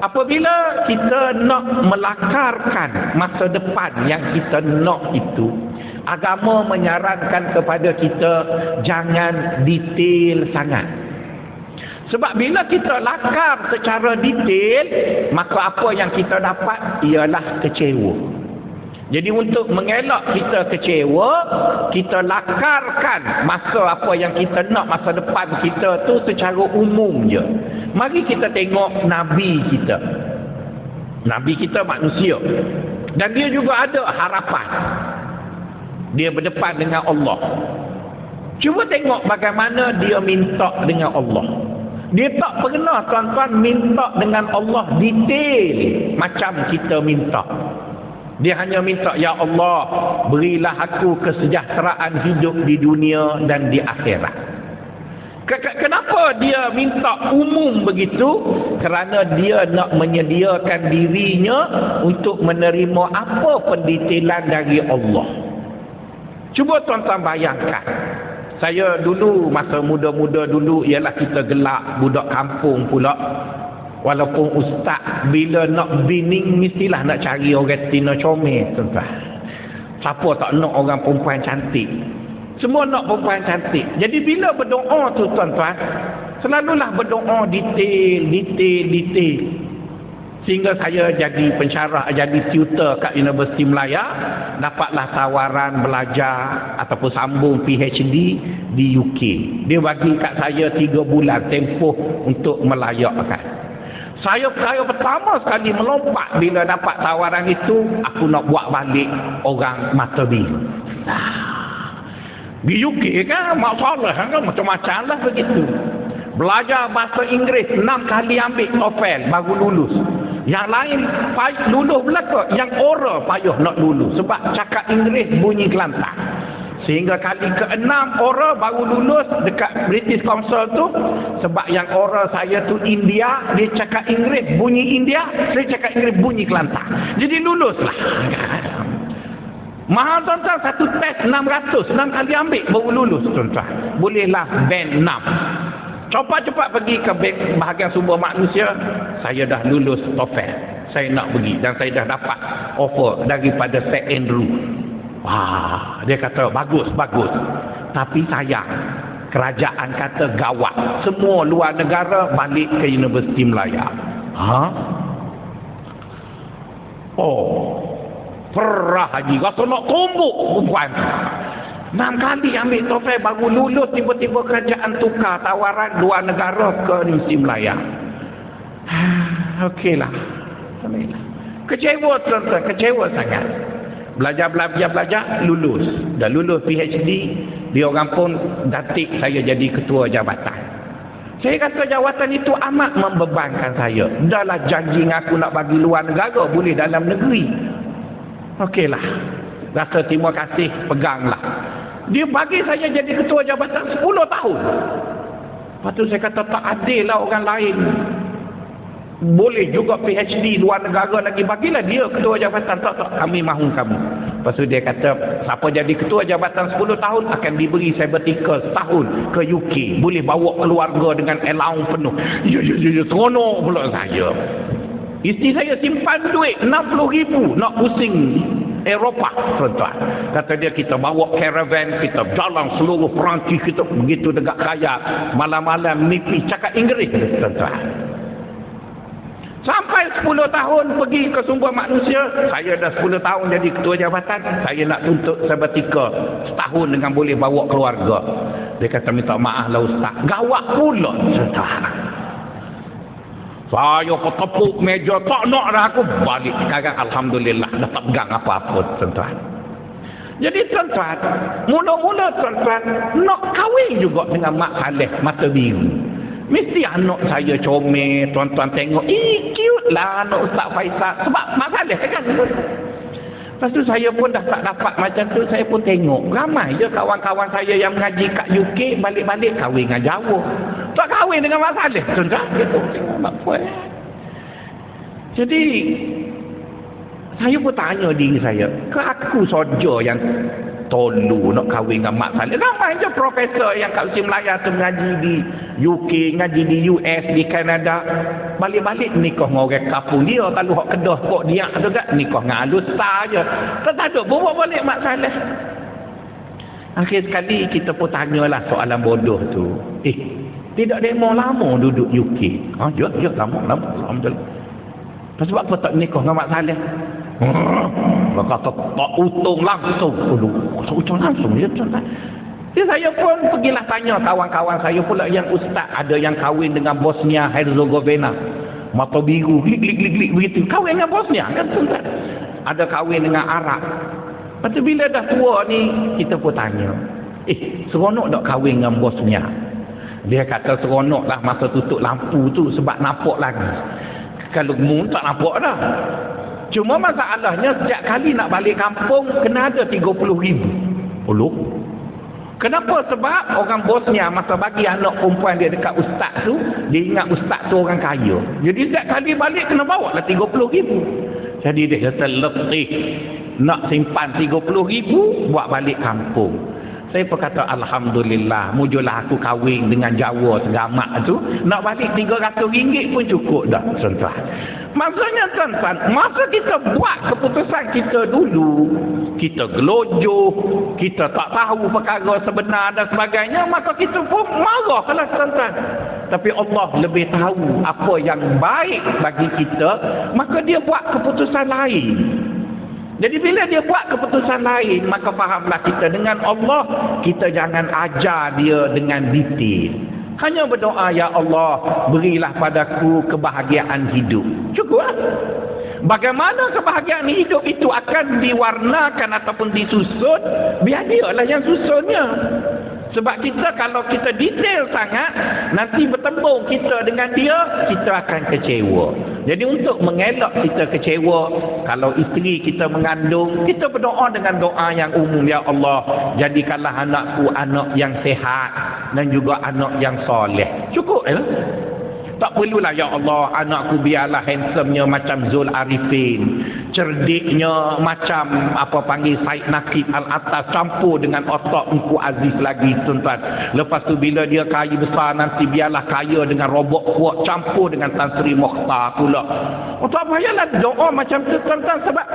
apabila kita nak melakarkan masa depan yang kita nak itu, agama menyarankan kepada kita jangan detail sangat. Sebab bila kita lakar secara detail, maka apa yang kita dapat ialah kecewa. Jadi untuk mengelak kita kecewa, kita lakarkan masa apa yang kita nak, masa depan kita tu secara umum je. Mari kita tengok Nabi kita. Nabi kita manusia. Dan dia juga ada harapan. Dia berdepan dengan Allah. Cuba tengok bagaimana dia minta dengan Allah. Dia tak pernah, tuan-tuan, minta dengan Allah detail macam kita minta. Dia hanya minta, ya Allah, berilah aku kesejahteraan hidup di dunia dan di akhirat. Kenapa dia minta umum begitu? Kerana dia nak menyediakan dirinya untuk menerima apa pendetailan dari Allah. Cuba tuan-tuan bayangkan. Saya dulu, masa muda-muda dulu, ialah kita gelak budak kampung pula. Walaupun ustaz bila nak bining mestilah nak cari orang Tina comel, tuan-tuan. Siapa tak nak orang perempuan cantik? Semua nak perempuan cantik. Jadi bila berdoa tu, tuan-tuan, selalulah berdoa detail. Sehingga saya jadi pensyarah, jadi tutor kat Universiti Melaya, dapatlah tawaran belajar ataupun sambung PhD di UK. Dia bagi kat saya 3 bulan tempoh untuk melayakkan. Saya pertama sekali melompat bila dapat tawaran itu, aku nak buat balik orang mata biru. Di UK kan masalah kan macam-macam lah begitu. Belajar bahasa Inggeris 6 kali ambil TOEFL baru lulus. Yang lain lulus belaka, yang oral payah nak lulus sebab cakap Inggeris bunyi kelantan. Sehingga kali ke-6 oral baru lulus dekat British Council tu. Sebab yang oral saya tu India, dia cakap Inggeris bunyi India, saya cakap Inggeris bunyi Kelantan. Jadi luluslah. Mahal, tuan-tuan, satu test 600, 6 kali ambil baru lulus, tuan-tuan. Bolehlah band 6. Cepat-cepat pergi ke bahagian sumber manusia, saya dah lulus TOEFL. Saya nak pergi dan saya dah dapat offer daripada St. Andrew. Wah, dia kata bagus. Tapi sayang, kerajaan kata gawat. Semua luar negara balik ke Universiti Melaya. Perah haji. Rasa nak tumbuk perempuan. 6 kali ambil TOEFL baru lulus, tiba-tiba kerajaan tukar tawaran luar negara ke Universiti Melaya. Okeylah. Kecewa, tuan-tuan, kecewa sangat. Belajar, lulus. Dah lulus PhD, dia orang pun datik saya jadi ketua jabatan. Saya kata jawatan itu amat membebankan saya. Dahlah janji aku nak bagi luar negara, boleh dalam negeri. Okeylah. Rasa terima kasih, peganglah. Dia bagi saya jadi ketua jabatan 10 tahun. Lepas tu saya kata tak adil lah orang lain. Boleh juga PhD luar negara lagi, bagilah dia ketua jabatan. Tak, kami mahu kamu. Lepas tu dia kata siapa jadi ketua jabatan 10 tahun akan diberi sabbatical setahun ke UK, boleh bawa keluarga dengan allowance penuh. Ya, seronok pula saya. Isteri saya simpan duit 60,000 nak pusing Eropah, tuan-tuan. Kata dia kita bawa caravan, kita jalan seluruh Perancis, kita begitu dekat kaya, malam-malam mimpi cakap Inggeris, tuan-tuan. Sampai 10 tahun pergi ke sumber manusia, saya dah 10 tahun jadi ketua jabatan, saya nak tuntut sabbatical setahun dengan boleh bawa keluarga. Dia kata minta maaf lah ustaz. Gawat pula, tuan-tuan. Saya ketepuk meja, tak nak dah aku balik. Sekarang alhamdulillah dah tak pegang apa-apa, tuan-tuan. Jadi tuan-tuan, mula-mula tuan-tuan nak kahwin juga dengan Mak Saleh mata biru. Mesti anak saya comel, tuan-tuan tengok, cute lah anak Ustaz Faisal. Sebab Mak Saleh kan. Lepas tu saya pun dah tak dapat macam tu, saya pun tengok. Ramai je kawan-kawan saya yang mengaji kat UK, balik-balik kahwin dengan Jawa. Tak kahwin dengan Mak Saleh. Tuan-tuan, gitu. Jadi, saya pun tanya diri saya, ke aku saja yang tolu nak kahwin dengan Mak Saleh? Ramai je profesor yang kat Usia Melaya tu mengaji di UK, ngaji di US, di Kanada. Balik-balik nikah dengan orang kampung dia. Kalau hak Kedah kok dia tu kan nikah dengan alustar je. Tak ada bawa balik Mak Saleh. Akhir sekali kita pun tanyalah soalan bodoh tu. Tidak demo lama duduk UK. Ya, lama. Sebab apa tak nikah dengan Mak Saleh? Kata tak utung langsung. Utung langsung je tuan-tuan. Jadi saya pun pergilah tanya kawan-kawan saya pula yang ustaz, ada yang kahwin dengan Bosnia Herzegovina, mata biru, glik begitu, kahwin dengan Bosnia kan tuan-tuan. Ada kahwin dengan Arab. Lepas tu bila dah tua ni kita pun tanya, seronok tak kahwin dengan Bosnia? Dia kata seronok lah masa tutup lampu tu sebab nampak lagi. Kalau moon tak nampak dah. Cuma masalahnya setiap kali nak balik kampung kena ada 30,000. Kenapa? Sebab orang Bosnia masa bagi anak perempuan dia dekat ustaz tu, dia ingat ustaz tu orang kaya. Jadi setiap kali balik kena bawa lah 30,000. Jadi dia kata letih nak simpan 30,000 buat balik kampung. Saya pun kata alhamdulillah, mujulah aku kahwin dengan Jawa segamak tu, nak balik RM300 pun cukup dah tuan-tuan. Maksudnya tuan-tuan, masa kita buat keputusan kita dulu, kita gelojoh, kita tak tahu perkara sebenar dan sebagainya, maka kita pun marah lah tuan-tuan. Tapi Allah lebih tahu apa yang baik bagi kita, maka dia buat keputusan lain. Jadi bila dia buat keputusan lain, maka fahamlah kita dengan Allah, kita jangan ajar dia dengan detail. Hanya berdoa, ya Allah, berilah padaku kebahagiaan hidup. Cukup lah. Bagaimana kebahagiaan hidup itu akan diwarnakan ataupun disusun, biar dia lah yang susunnya. Sebab kita kalau kita detail sangat, nanti bertembung kita dengan dia, kita akan kecewa. Jadi untuk mengelak kita kecewa, kalau isteri kita mengandung, kita berdoa dengan doa yang umum, ya Allah, jadikanlah anakku anak yang sehat dan juga anak yang soleh. Cukup ya? Tak perlulah, ya Allah, anakku biarlah handsome-nya macam Zul Arifin, cerdiknya macam apa panggil Said Naqib Al-Atas, campur dengan otak Engku Aziz lagi tuan-tuan. Lepas tu bila dia kaya besar nanti biarlah kaya dengan Robok Kuat, campur dengan Tan Sri Mokhtar pula. Tak payahlah doa macam tu tuan-tuan, sebab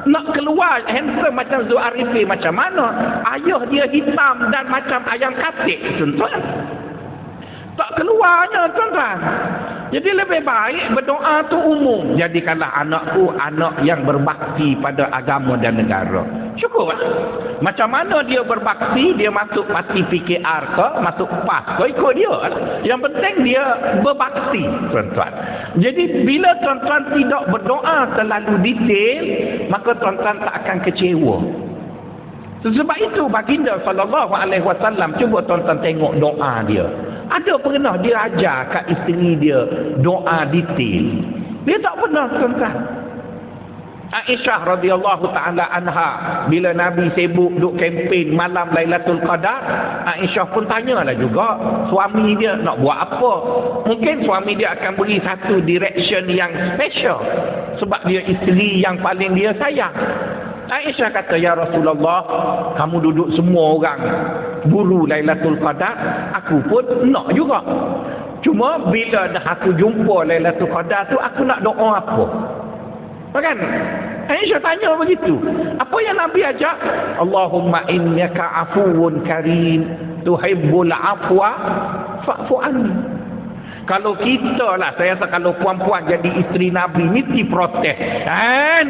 nak keluar handsome macam Zul Arifin macam mana? Ayah dia hitam dan macam ayam katik tuan-tuan. Tak keluarnya tuan-tuan. Jadi lebih baik berdoa tu umum. Jadikanlah anakku anak yang berbakti pada agama dan negara. Cukup lah. Macam mana dia berbakti, dia masuk pasti PKR ke, masuk PAS ke, ikut dia lah. Yang penting dia berbakti tuan-tuan. Jadi bila tuan-tuan tidak berdoa terlalu detail, maka tuan-tuan tak akan kecewa. Sebab itu baginda SAW, cuba tuan-tuan tengok doa dia. Ada pernah dia ajar kat isteri dia doa detail? Dia tak pernah tuan-tuan. Aisyah radhiyallahu taala anha, bila Nabi sibuk duk kempen malam Lailatul Qadar, Aisyah pun tanyalah juga suami dia nak buat apa. Mungkin suami dia akan beri satu direction yang special sebab dia isteri yang paling dia sayang. Aisyah kata, ya Rasulullah, kamu duduk semua orang buru Lailatul Qadar, aku pun nak juga. Cuma bila dah aku jumpa Lailatul Qadar tu, aku nak doa apa? Kan? Aisyah tanya begitu. Apa yang Nabi ajak? Allahumma innaka afuwun karim tuhibbul afwa fa'fu anni. Kalau kita lah, saya rasa kalau puan-puan jadi isteri Nabi, mesti protes.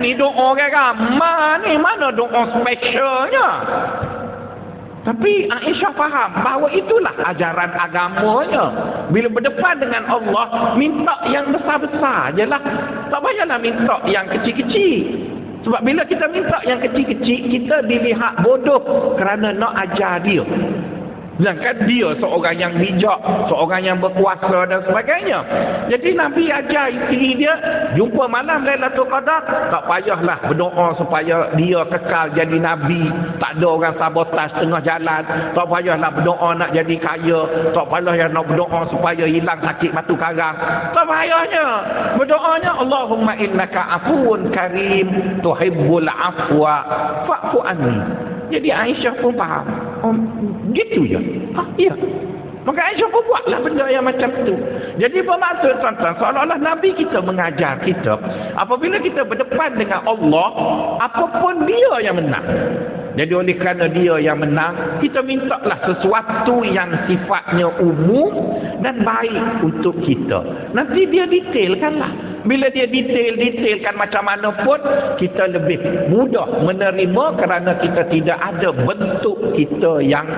Ni doa orang ramah ni, mana doa specialnya? Tapi Aisyah faham bahawa itulah ajaran agamanya. Bila berdepan dengan Allah, minta yang besar-besar je lah. Tak payahlah minta yang kecil-kecil. Sebab bila kita minta yang kecil-kecil, kita dilihat bodoh kerana nak ajar dia. Sedangkan dia seorang yang bijak, seorang yang berkuasa dan sebagainya. Jadi Nabi ajar isteri dia, jumpa malam Lailatul Qadar, tak payahlah berdoa supaya dia kekal jadi Nabi, tak ada orang sabotaj tengah jalan, tak payahlah berdoa nak jadi kaya, tak payahlah nak berdoa supaya hilang sakit batu karang. Tak payahnya. Berdoanya, Allahumma innaka afuun karim tuhibbul afwa fa'fu anni. Jadi Aisyah pun faham. Oh, gitu je. Ya. Maka Aisyah pun buatlah benda yang macam tu. Jadi bermaksud tuan-tuan, seolah-olah Nabi kita mengajar kita, apabila kita berdepan dengan Allah, apapun dia yang menang. Jadi oleh kerana dia yang menang, kita mintalah sesuatu yang sifatnya umum dan baik untuk kita. Nanti dia detailkanlah. Bila dia detailkan macam mana pun, kita lebih mudah menerima kerana kita tidak ada bentuk kita yang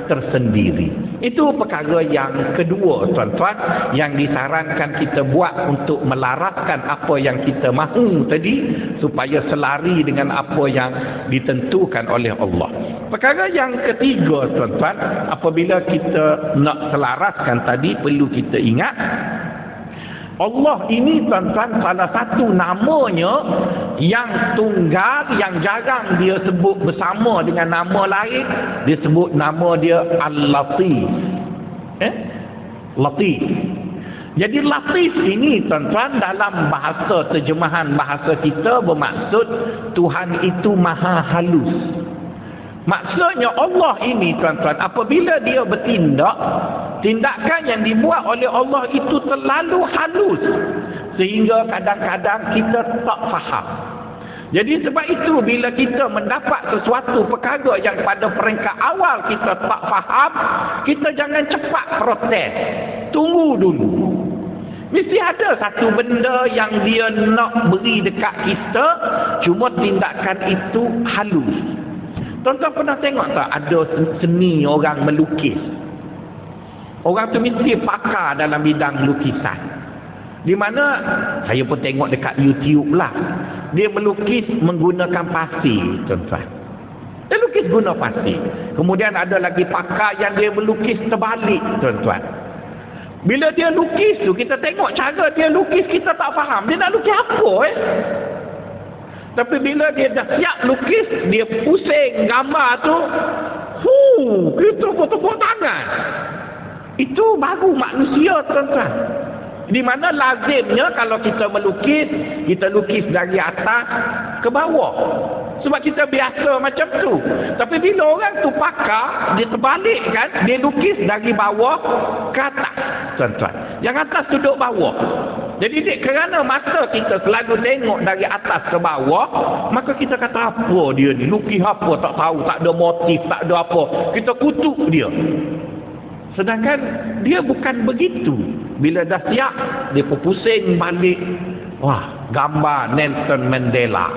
tersendiri. Itu perkara yang kedua, tuan-tuan, yang disarankan kita buat untuk melaraskan apa yang kita mahu tadi, supaya selari dengan apa yang ditentukan oleh Allah. Perkara yang ketiga, tuan-tuan, apabila kita nak selaraskan tadi, perlu kita ingat Allah ini, tuan-tuan, salah satu namanya yang tunggal, yang jarang dia sebut bersama dengan nama lain. Dia sebut nama dia Al-Latif. Latif. Jadi Latif ini, tuan-tuan, dalam bahasa terjemahan bahasa kita bermaksud Tuhan itu maha halus. Maksudnya Allah ini, tuan-tuan, apabila dia bertindak, tindakan yang dibuat oleh Allah itu terlalu halus sehingga kadang-kadang kita tak faham. Jadi sebab itu bila kita mendapat sesuatu perkara yang pada peringkat awal kita tak faham, kita jangan cepat protes. Tunggu dulu. Mesti ada satu benda yang dia nak beri dekat kita, cuma tindakan itu halus. Tuan-tuan pernah tengok tak ada seni orang melukis? Orang tu mesti pakar dalam bidang lukisan. Di mana saya pun tengok dekat YouTube lah. Dia melukis menggunakan pasir, tuan-tuan. Dia lukis guna pasir. Kemudian ada lagi pakar yang dia melukis terbalik, tuan-tuan. Bila dia lukis tu, kita tengok cara dia lukis, kita tak faham. Dia nak lukis apa Tapi bila dia dah siap lukis, dia pusing gambar tu, kita tepuk tangan. Itu baru manusia, tuan-tuan. Di mana lazimnya kalau kita melukis, kita lukis dari atas ke bawah. Sebab kita biasa macam tu. Tapi bila orang tu pakar, dia terbalik kan, dia lukis dari bawah ke atas, tuan-tuan. Yang atas duduk bawah. Jadi kerana masa kita selalu tengok dari atas ke bawah, maka kita kata apa dia ni, lukis apa tak tahu, tak ada motif, tak ada apa. Kita kutuk dia. Sedangkan dia bukan begitu. Bila dah siap, dia pusing balik. Wah, gambar Nelson Mandela,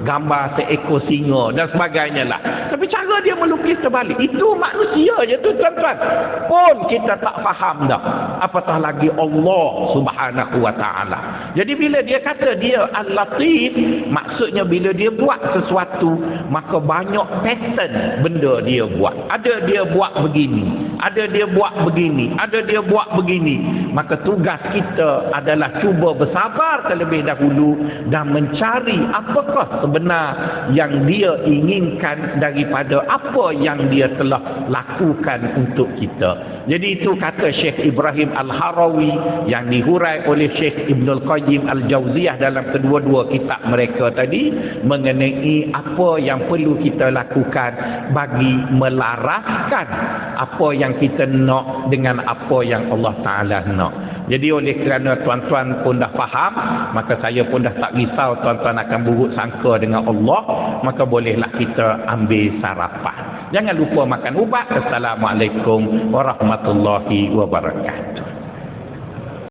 gambar seekor singa dan sebagainya lah. Tapi cara dia melukis terbalik, itu manusia je tu, tuan-tuan. Pun kita tak faham dah, apatah lagi Allah Subhanahu wa ta'ala. Jadi bila dia kata dia Al-Latif, maksudnya bila dia buat sesuatu, maka banyak pattern benda dia buat. Ada dia buat begini, ada dia buat begini, ada dia buat begini. Maka tugas kita adalah cuba bersabar terlebih dahulu dan mencari apakah sebenar yang dia inginkan daripada apa yang dia telah lakukan untuk kita. Jadi itu kata Syekh Ibrahim Al-Harawi yang dihurai oleh Syekh Ibnul Qayyim Al-Jauziyah dalam kedua-dua kitab mereka tadi, mengenai apa yang perlu kita lakukan bagi melaraskan apa yang kita nak dengan apa yang Allah Ta'ala nak. Jadi oleh kerana tuan-tuan pun dah faham, maka saya pun dah tak risau tuan-tuan akan buruk sangka dengan Allah, maka bolehlah kita ambil sarapan. Jangan lupa makan ubat. Assalamualaikum warahmatullahi wabarakatuh.